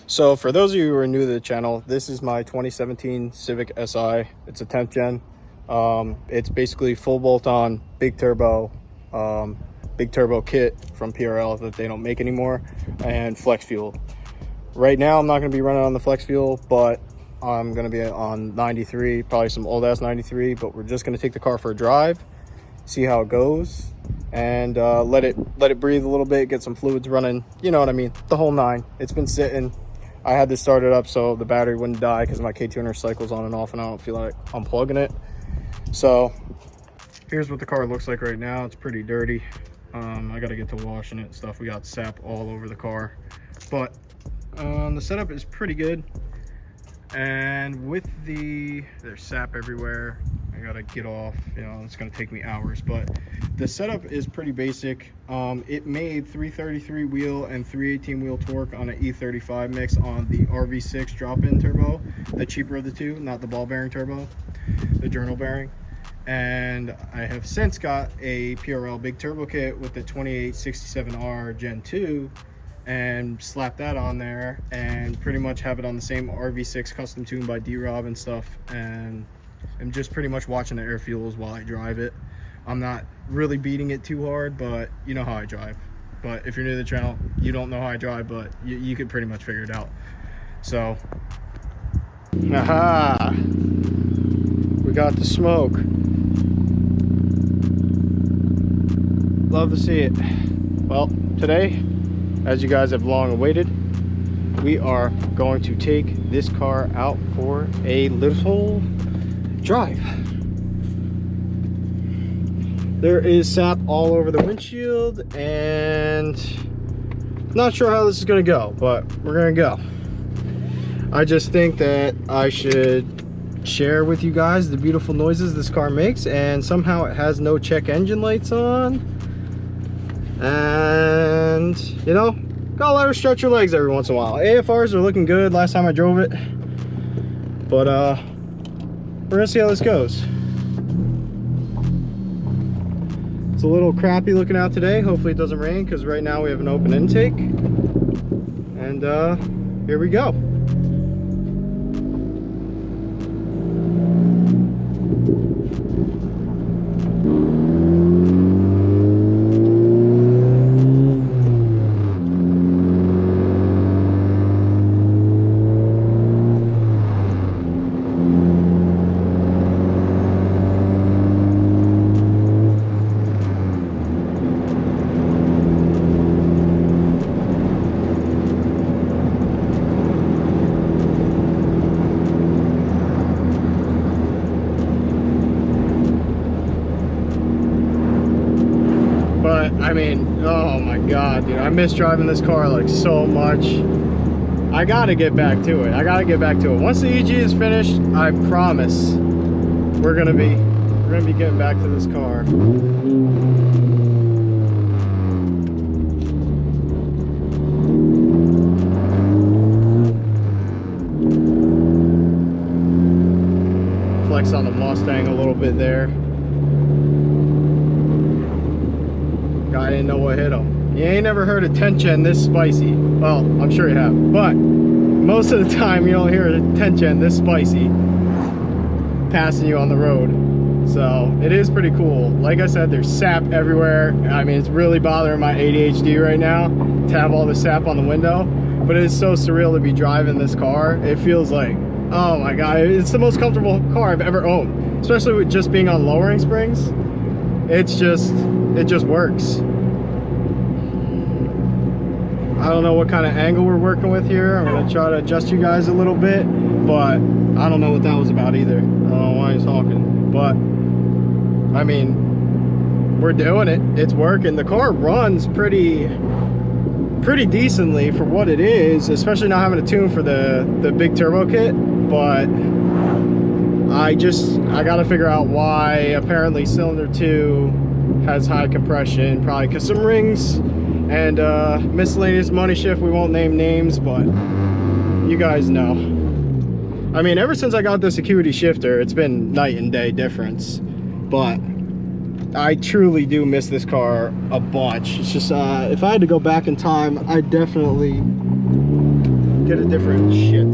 So for those of you who are new to the channel, this is my 2017 Civic Si. It's a 10th gen. It's basically full bolt-on, big turbo kit from PRL that they don't make anymore, and flex fuel. Right now I'm not going to be running on the flex fuel, but I'm going to be on 93, probably some old ass 93, but we're just going to take the car for a drive, see how it goes, and let it breathe a little bit, get some fluids running, you know what I mean, the whole nine. It's been sitting. I had to start it up so the battery wouldn't die because my ktuner cycles on and off and I don't feel like unplugging it. So here's what the car looks like right now. It's pretty dirty. I got to get to washing it and stuff. We got sap all over the car, but the setup is pretty good. And with there's sap everywhere. I gotta get off, you know, it's gonna take me hours, but the setup is pretty basic. It made 333 wheel and 318 wheel torque on an E35 mix on the RV6 drop-in turbo, the cheaper of the two, not the ball bearing turbo, the journal bearing. And I have since got a PRL big turbo kit with the 2867R Gen 2 and slap that on there and pretty much have it on the same RV6 custom tuned by D-Rob and stuff, and I'm just pretty much watching the air fuels while I drive it. I'm not really beating it too hard, but you know how I drive. But if you're new to the channel, you don't know how I drive, but you could pretty much figure it out. So aha, we got the smoke. Love to see it. Well, today, as you guys have long awaited, we are going to take this car out for a little drive. There is sap all over the windshield and not sure how this is going to go, but we're going to go. I just think that I should share with you guys the beautiful noises this car makes, and somehow it has no check engine lights on. And you know, gotta let her stretch her legs every once in a while. AFRs are looking good last time I drove it, but we're gonna see how this goes. It's a little crappy looking out today. Hopefully it doesn't rain, because right now we have an open intake. And here we go. I mean, oh my god, dude, I miss driving this car like so much. I gotta get back to it. Once the EG is finished, I promise we're gonna be getting back to this car. Flex on the Mustang a little bit there. I didn't know what hit him. You ain't never heard a 10th gen this spicy. Well, I'm sure you have, but most of the time you don't hear a 10th gen this spicy passing you on the road. So it is pretty cool. Like I said, there's sap everywhere. I mean, it's really bothering my ADHD right now to have all the sap on the window, but it is so surreal to be driving this car. It feels like, oh my god, it's the most comfortable car I've ever owned, especially with just being on lowering springs. It just works. I don't know what kind of angle we're working with here. I'm gonna try to adjust you guys a little bit, but I don't know what that was about either. I don't know why he's honking, but I mean, we're doing it. It's working. The car runs pretty decently for what it is, especially not having a tune for the big turbo kit. But I gotta figure out why apparently cylinder 2 has high compression, probably because some rings and miscellaneous money shift. We won't name names, but you guys know. I mean, ever since I got this acuity shifter, it's been night and day difference. But I truly do miss this car a bunch. It's just if I had to go back in time, I definitely get a different shit.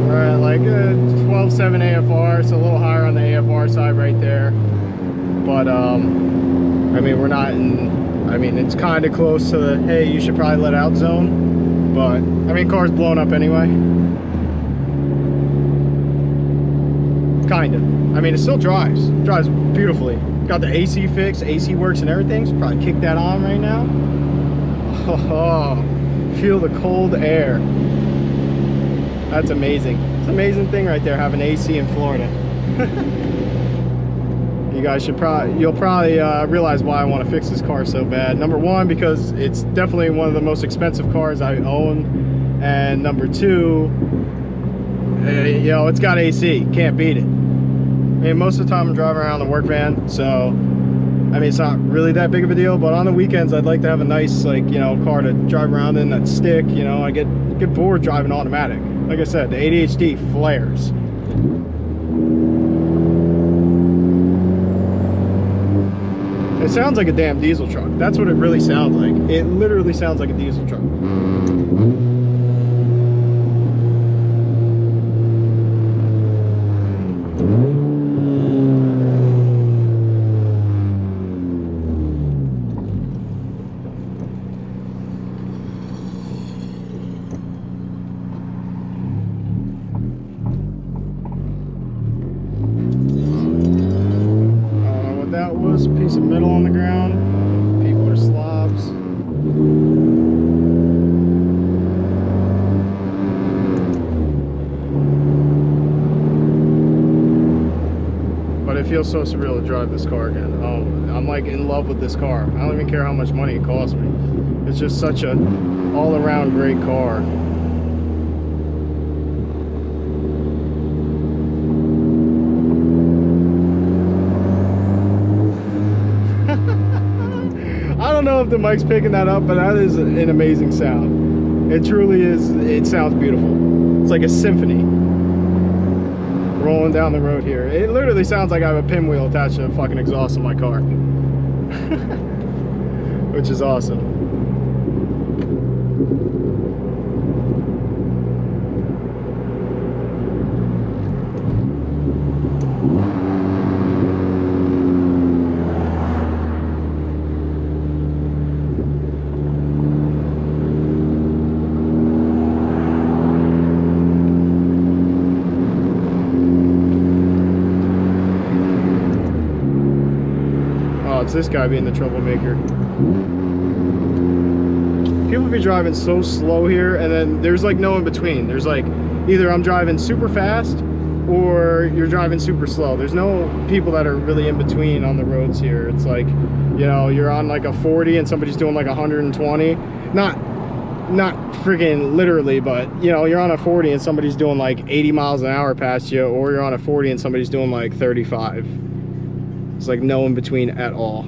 Alright, like a 12.7 AFR. It's a little higher on the AFR side right there. But I mean, we're not in, I mean, it's kind of close to the, hey, you should probably let out zone. But I mean, car's blown up anyway. Kind of. I mean, it still drives beautifully. Got the AC fixed, AC works and everything. So probably kick that on right now. Oh, feel the cold air. That's amazing. It's an amazing thing right there, having AC in Florida. You guys should you'll probably realize why I want to fix this car so bad. Number one, because it's definitely one of the most expensive cars I own, and number two, you know, it's got AC. Can't beat it. I mean, most of the time I'm driving around the work van, so I mean, it's not really that big of a deal. But on the weekends, I'd like to have a nice, like, you know, car to drive around in that stick. You know, I get bored driving automatic. Like I said, the ADHD flares. It sounds like a damn diesel truck. That's what it really sounds like. It literally sounds like a diesel truck. A piece of metal on the ground. People are slobs. But it feels so surreal to drive this car again. Oh, I'm like in love with this car. I don't even care how much money it costs me. It's just such a all-around great car. I don't know if the mic's picking that up, but that is an amazing sound. It truly is. It sounds beautiful. It's like a symphony rolling down the road here. It literally sounds like I have a pinwheel attached to the fucking exhaust of my car. Which is awesome. It's this guy being the troublemaker. People be driving so slow here, and then there's like no in between. There's like either I'm driving super fast or you're driving super slow. There's no people that are really in between on the roads here. It's like, you know, you're on like a 40 and somebody's doing like 120. Not freaking literally, but you know, you're on a 40 and somebody's doing like 80 miles an hour past you, or you're on a 40 and somebody's doing like 35. It's like no in between at all.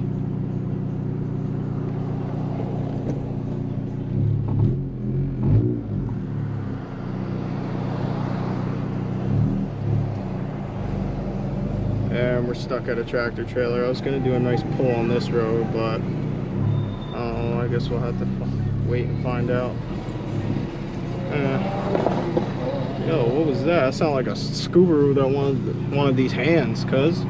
And we're stuck at a tractor trailer. I was gonna do a nice pull on this road, but I guess we'll have to wait and find out. Yo, what was that? That sounded like a Subaru that wanted one of these hands, cuz.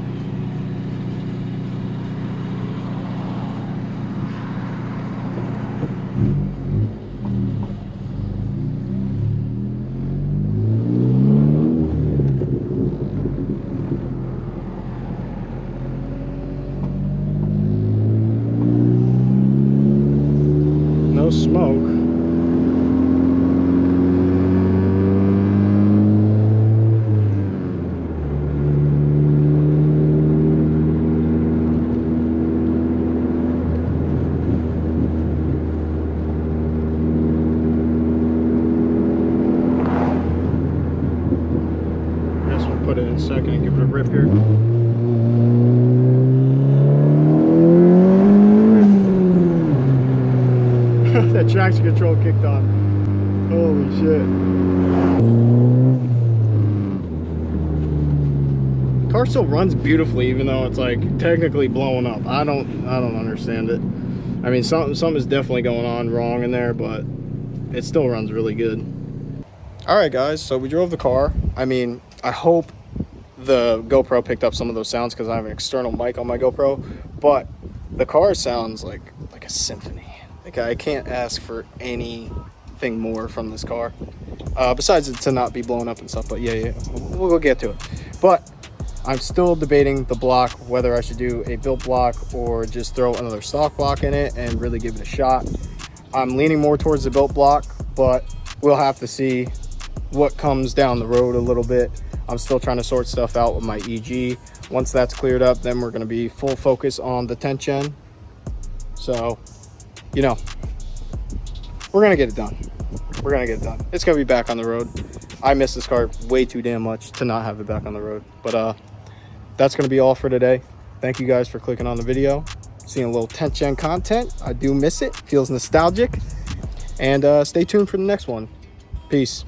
No smoke. Guess we'll put it in second and give it a rip here. That traction control kicked on. Holy shit. Car car still runs beautifully, even though it's like technically blowing up. I don't understand it. I mean, something is definitely going on wrong in there, but it still runs really good. All right, guys, so we drove the car. I mean, I hope the GoPro picked up some of those sounds because I have an external mic on my GoPro, but the car sounds like a symphony. Like, I can't ask for anything more from this car, besides it to not be blown up and stuff. But yeah, we'll get to it. But I'm still debating the block, whether I should do a built block or just throw another stock block in it and really give it a shot. I'm leaning more towards the built block, but we'll have to see what comes down the road a little bit. I'm still trying to sort stuff out with my EG. Once that's cleared up, then we're going to be full focus on the 10th gen. So, you know, we're going to get it done. We're going to get it done. It's going to be back on the road. I miss this car way too damn much to not have it back on the road. But that's going to be all for today. Thank you guys for clicking on the video, seeing a little 10th gen content. I do miss it. Feels nostalgic. And stay tuned for the next one. Peace.